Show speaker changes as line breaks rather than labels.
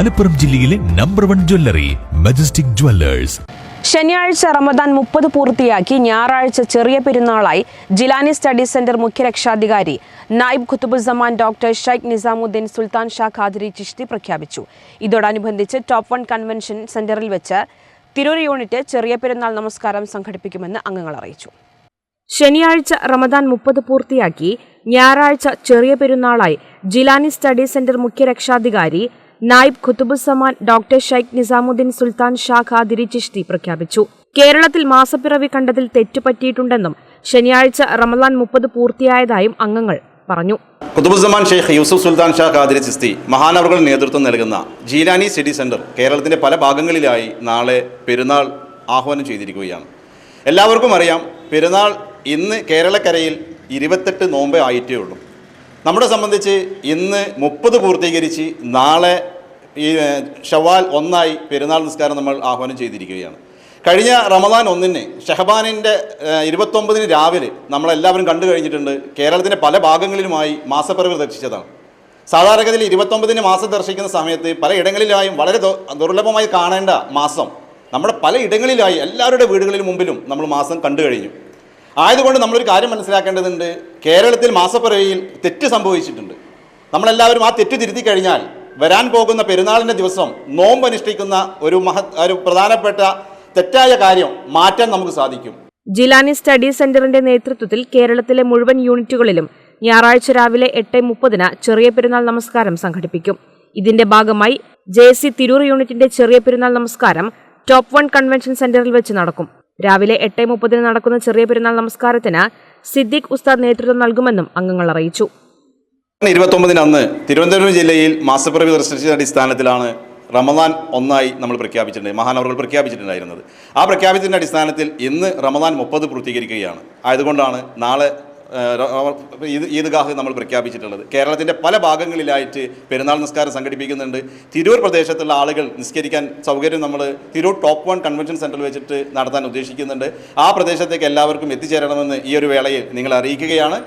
മലപ്പുറം ജില്ലയിലെ #1 jewellery majestic Jewellers.
ശനിയാഴ്ച റമദാൻ 30 പൂർത്തിയാക്കി ഞായറാഴ്ച ചെറിയ പെരുന്നാളായി ജിലാനി സ്റ്റഡി സെന്റർ മുഖ്യ രക്ഷാധികാരി നായിബ് ഖുതുബുസ്സമാൻ ഡോക്ടർ ഷൈഖ് നിസാമുദ്ദീൻ സുൽത്താൻ ഷാ ഖാദിരി ചിശ്തി പ്രഖ്യാപിച്ചു. ഇതോടനുബന്ധിച്ച് ടോപ്പ് 1 കൺവെൻഷൻ സെന്ററിൽ വെച്ച് തിരൂർ യൂണിറ്റ് ചെറിയ പെരുന്നാൾ നമസ്കാരം സംഘടിപ്പിക്കുമെന്ന് അംഗങ്ങൾ അറിയിച്ചു. ശനിയാഴ്ച റമദാൻ 30 പൂർത്തിയാക്കി ഞായറാഴ്ച ചെറിയ പെരുന്നാളായി ജിലാനി സ്റ്റഡി സെന്റർ മുഖ്യ രക്ഷാധികാരി നായിബ് ഖുതുബുസ്സമാൻ ഡോക്ടർ ഷൈഖ് നിസാമുദ്ദീൻ സുൽത്താൻ ഷാ ഖാദിരി ചിശ്തി പ്രഖ്യാപിച്ചു. കേരളത്തിൽ മാസപ്പിറവി കണ്ടതിൽ തെറ്റുപറ്റിയിട്ടുണ്ടെന്നും ശനിയാഴ്ച റമദാൻ 30 പൂർത്തിയായതായും അംഗങ്ങൾ പറഞ്ഞു.
ഖുതുബുസ്സമാൻ ഷെയ്ഖ് യൂസുഫ് സുൽത്താൻ ഷാ ഖാദിരി ചിശ്തി മഹാനവറുകൾ നേതൃത്വം നൽകുന്ന ജീലാനി സ്റ്റഡി സെന്റർ കേരളത്തിന്റെ പല ഭാഗങ്ങളിലായി നാളെ പെരുന്നാൾ ആഹ്വാനം ചെയ്തിരിക്കുകയാണ്. എല്ലാവർക്കും അറിയാം, പെരുന്നാൾ ഇന്ന് കേരളക്കരയിൽ 28 നോമ്പേ ആയിട്ടേ ഉള്ളൂ. നമ്മളെ സംബന്ധിച്ച് ഇന്ന് 30 പൂർത്തീകരിച്ച് നാളെ ഈ ഷവ്വാൽ 1 പെരുന്നാൾ നിസ്കാരം നമ്മൾ ആഹ്വാനം ചെയ്തിരിക്കുകയാണ്. കഴിഞ്ഞ റമദാൻ 1 ഷഹബാനിൻ്റെ 29 രാവിലെ നമ്മളെല്ലാവരും കണ്ടു കഴിഞ്ഞിട്ടുണ്ട്. കേരളത്തിൻ്റെ പല ഭാഗങ്ങളിലുമായി മാസപ്പിറവി ദർശിച്ചതാണ്. സാധാരണഗതിയിൽ 29 മാസം ദർശിക്കുന്ന സമയത്ത് പലയിടങ്ങളിലായും വളരെ ദുർലഭമായി കാണേണ്ട മാസം നമ്മുടെ പല ഇടങ്ങളിലായി എല്ലാവരുടെ വീടുകളിൽ മുമ്പിലും നമ്മൾ മാസം കണ്ടു കഴിഞ്ഞു. ആയതുകൊണ്ട് നമ്മളൊരു കാര്യം മനസ്സിലാക്കേണ്ടതുണ്ട്. കേരളത്തിൽ മാസപ്പിറവിയിൽ തെറ്റ് സംഭവിച്ചിട്ടുണ്ട്. നമ്മളെല്ലാവരും ആ തെറ്റ് തിരുത്തി കഴിഞ്ഞാൽ വരാൻ പോകുന്ന പെരുന്നാളിൻ്റെ ദിവസം നോമ്പ് അനുഷ്ഠിക്കുന്ന ഒരു പ്രധാനപ്പെട്ട തെറ്റായ കാര്യം മാറ്റാൻ നമുക്ക് സാധിക്കും.
ജിലാനി സ്റ്റഡി സെന്ററിന്റെ നേതൃത്വത്തിൽ കേരളത്തിലെ മുഴുവൻ യൂണിറ്റുകളിലും ഞായറാഴ്ച രാവിലെ 8:30 ചെറിയ പെരുന്നാൾ നമസ്കാരം സംഘടിപ്പിക്കും. ഇതിന്റെ ഭാഗമായി JC തിരൂർ യൂണിറ്റിന്റെ ചെറിയ പെരുന്നാൾ നമസ്കാരം ടോപ്പ് 1 കൺവെൻഷൻ സെന്ററിൽ വെച്ച് നടക്കും. രാവിലെ 8:30 നടക്കുന്ന ചെറിയ പെരുന്നാൾ നമസ്കാരത്തിന് സിദ്ദീഖ് ഉസ്താദ് നേതൃത്വം നൽകുമെന്നും അംഗങ്ങൾ അറിയിച്ചു.
29 അന്ന് തിരുവനന്തപുരം ജില്ലയിൽ മാസപ്പിറവി ദർശിച്ച അടിസ്ഥാനത്തിലാണ് റമദാൻ 1 നമ്മൾ പ്രഖ്യാപിച്ചിട്ടുണ്ട്, മഹാനവറുകൾ പ്രഖ്യാപിച്ചിട്ടുണ്ടായിരുന്നത്. ആ പ്രഖ്യാപിച്ചതിൻ്റെ അടിസ്ഥാനത്തിൽ ഇന്ന് റമദാൻ 30 പൂർത്തീകരിക്കുകയാണ്. ആയതുകൊണ്ടാണ് നാളെ ഈദ്ഗാഹ് നമ്മൾ പ്രഖ്യാപിച്ചിട്ടുള്ളത്. കേരളത്തിൻ്റെ പല ഭാഗങ്ങളിലായിട്ട് പെരുന്നാൾ നിസ്കാരം സംഘടിപ്പിക്കുന്നുണ്ട്. തിരൂർ പ്രദേശത്തുള്ള ആളുകൾ നിസ്കരിക്കാൻ സൗകര്യം നമ്മൾ തിരൂർ ടോപ്പ് 1 കൺവെൻഷൻ സെൻറ്ററിൽ വെച്ചിട്ട് നടത്താൻ ഉദ്ദേശിക്കുന്നുണ്ട്. ആ പ്രദേശത്തേക്ക് എല്ലാവർക്കും എത്തിച്ചേരണമെന്ന് ഈ ഒരു വേളയിൽ നിങ്ങൾ അറിയിക്കുകയാണ്.